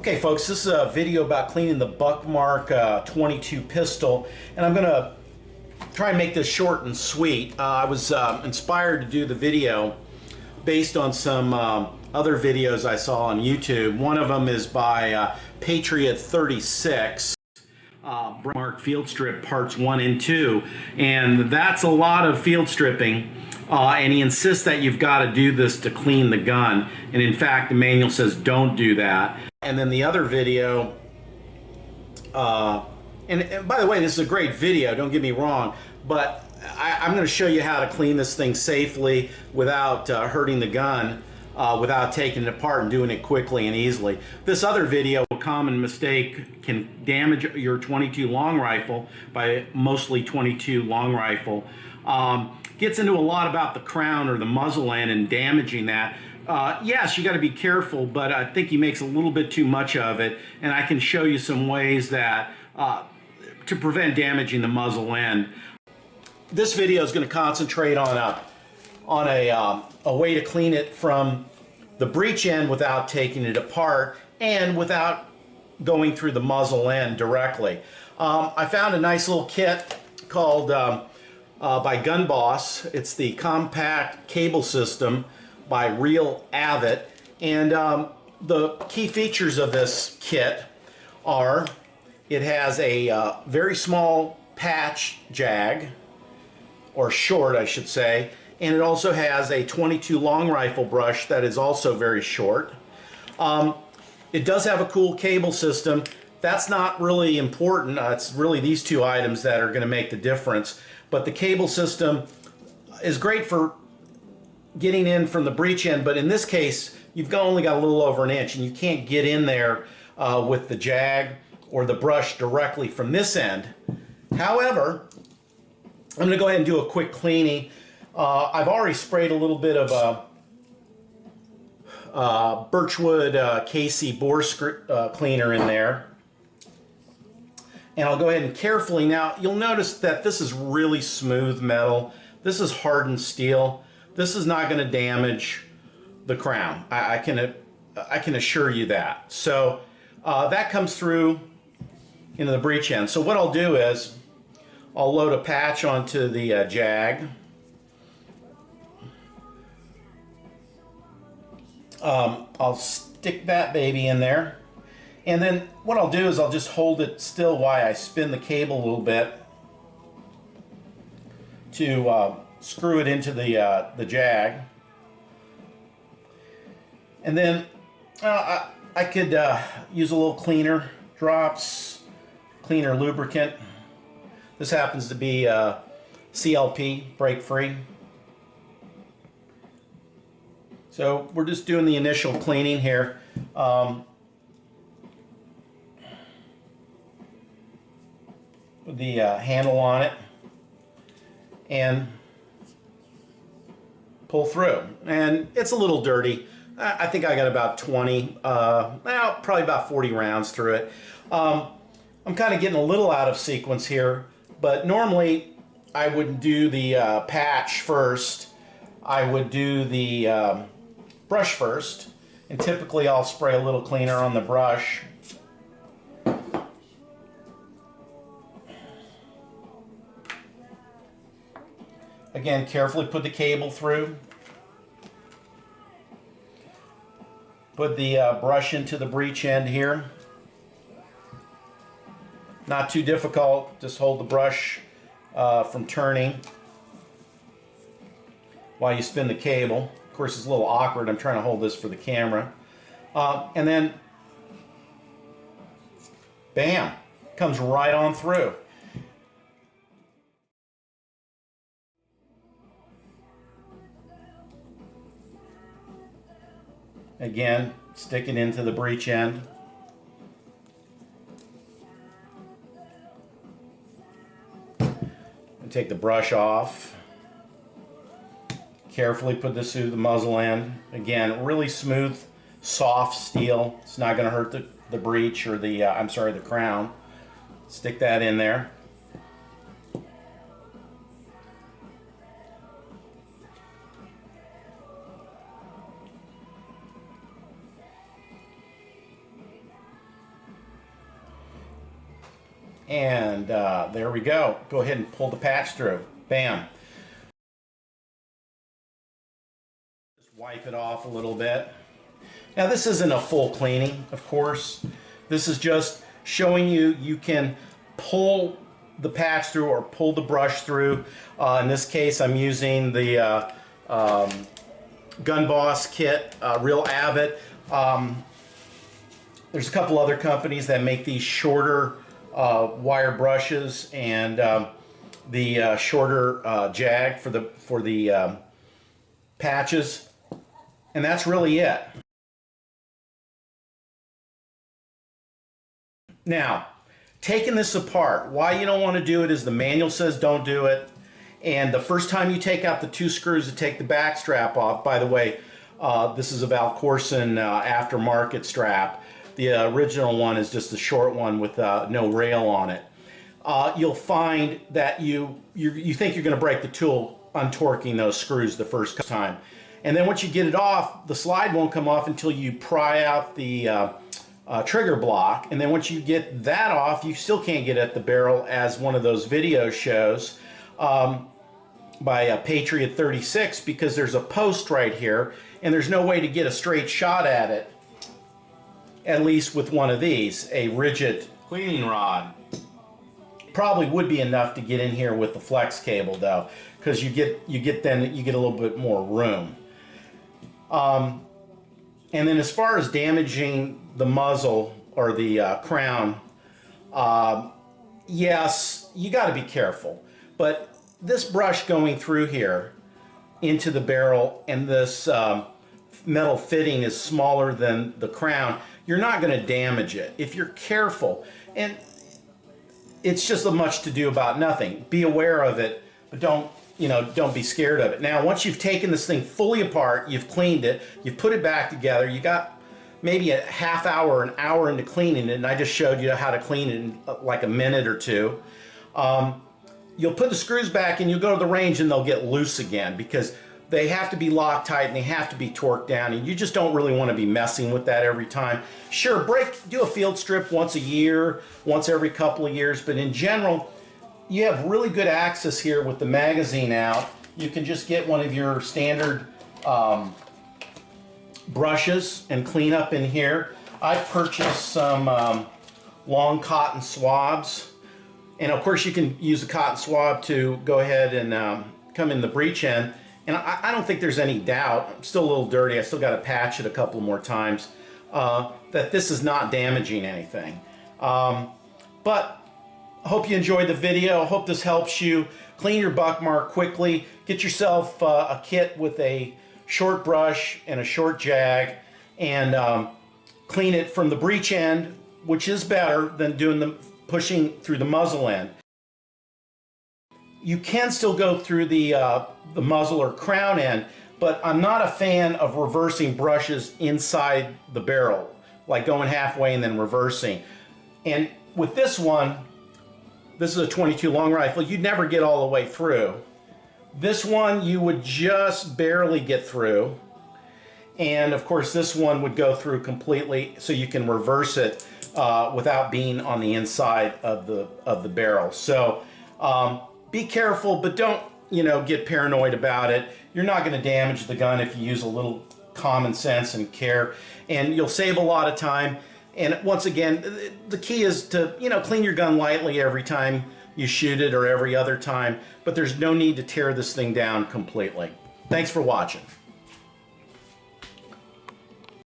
Okay folks, this is a video about cleaning the Buckmark 22 pistol, and I'm going to try and make this short and sweet. I was inspired to do the video based on some other videos I saw on YouTube. One of them is by Patriot 36. Buckmark field strip parts 1 and 2, and that's a lot of field stripping, and he insists that you've got to do this to clean the gun, and in fact the manual says don't do that. And then the other video, and by the way, this is a great video, don't get me wrong, but I'm going to show you how to clean this thing safely without hurting the gun, without taking it apart, and doing it quickly and easily. This other video, a common mistake, can damage your 22 long rifle, by mostly 22 long rifle. Gets into a lot about the crown or the muzzle end and damaging that. Yes, you got to be careful, but I think he makes a little bit too much of it, and I can show you some ways that to prevent damaging the muzzle end. This video is going to concentrate on a way to clean it from the breech end without taking it apart and without going through the muzzle end directly. I found a nice little kit called by Gun Boss. It's the compact cable system by Real Avid, and the key features of this kit are it has a very small patch jag, or short I should say, and it also has a 22 long rifle brush that is also very short. It does have a cool cable system. That's not really important. It's really these two items that are going to make the difference, but the cable system is great for getting in from the breech end, but in this case you've only got a little over an inch, and you can't get in there with the jag or the brush directly from this end. However, I'm going to go ahead and do a quick cleaning. I've already sprayed a little bit of Birchwood KC bore cleaner in there, and I'll go ahead and carefully, now you'll notice that this is really smooth metal. This is hardened steel. This is not going to damage the crown. I can assure you that. So that comes through into the breech end. So what I'll do is I'll load a patch onto the jag. I'll stick that baby in there, and then what I'll do is I'll just hold it still while I spin the cable a little bit to screw it into the jag. And then I could use a little cleaner, drops, cleaner lubricant. This happens to be CLP, brake free. So we're just doing the initial cleaning here. With the handle on it, and pull through. And it's a little dirty. I think I got about 20, well, probably about 40 rounds through it. I'm kind of getting a little out of sequence here, but normally I would do the patch first. I would do the brush first, and typically I'll spray a little cleaner on the brush. Again, carefully put the cable through. Put the brush into the breech end here. Not too difficult, just hold the brush from turning while you spin the cable. Of course, it's a little awkward. I'm trying to hold this for the camera. And then, bam, comes right on through. Again, stick it into the breech end. And take the brush off. Carefully put this through the muzzle end. Again, really smooth, soft steel. It's not going to hurt the breech or the, the crown. Stick that in there. And there we go. Go ahead and pull the patch through. Bam. Just wipe it off a little bit. Now this isn't a full cleaning, of course. This is just showing you you can pull the patch through or pull the brush through. In this case, I'm using the Gun Boss kit, Real Avid. There's a couple other companies that make these shorter wire brushes and the shorter jag for the patches, and that's really it. Now, taking this apart, why you don't want to do it is the manual says don't do it. And the first time you take out the 2 screws to take the back strap off, by the way, this is a Valcorson aftermarket strap. The original one is just a short one with no rail on it. You'll find that you think you're going to break the tool untorquing those screws the first time. And then once you get it off, the slide won't come off until you pry out the trigger block. And then once you get that off, you still can't get at the barrel, as one of those videos shows by Patriot 36, because there's a post right here and there's no way to get a straight shot at it, at least with one of these, a rigid cleaning rod. Probably would be enough to get in here with the flex cable though, because you get a little bit more room. And then as far as damaging the muzzle or the crown, yes, you got to be careful. But this brush going through here into the barrel, and this metal fitting is smaller than the crown, you're not going to damage it if you're careful. And it's just much to do about nothing. Be aware of it, but don't be scared of it. Now, once you've taken this thing fully apart, you've cleaned it, you've put it back together, you got maybe a half hour, an hour into cleaning it, and I just showed you how to clean it in like a minute or two. You'll put the screws back and you'll go to the range and they'll get loose again, because they have to be Loctite and they have to be torqued down, and you just don't really want to be messing with that every time. Sure, do a field strip once a year, once every couple of years, but in general, you have really good access here with the magazine out. You can just get one of your standard brushes and clean up in here. I've purchased some long cotton swabs, and of course you can use a cotton swab to go ahead and come in the breech end. And I don't think there's any doubt, I'm still a little dirty, I still got to patch it a couple more times, that this is not damaging anything. But I hope you enjoyed the video. I hope this helps you clean your Buckmark quickly. Get yourself a kit with a short brush and a short jag, and clean it from the breech end, which is better than doing the pushing through the muzzle end. You can still go through the muzzle or crown end, but I'm not a fan of reversing brushes inside the barrel, like going halfway and then reversing. And with this one, this is a 22 long rifle, you'd never get all the way through. This one you would just barely get through, and of course this one would go through completely, so you can reverse it without being on the inside of the barrel. So be careful, but don't get paranoid about it. You're not going to damage the gun if you use a little common sense and care, and you'll save a lot of time. And once again, the key is to clean your gun lightly every time you shoot it, or every other time, but there's no need to tear this thing down completely. Thanks for watching.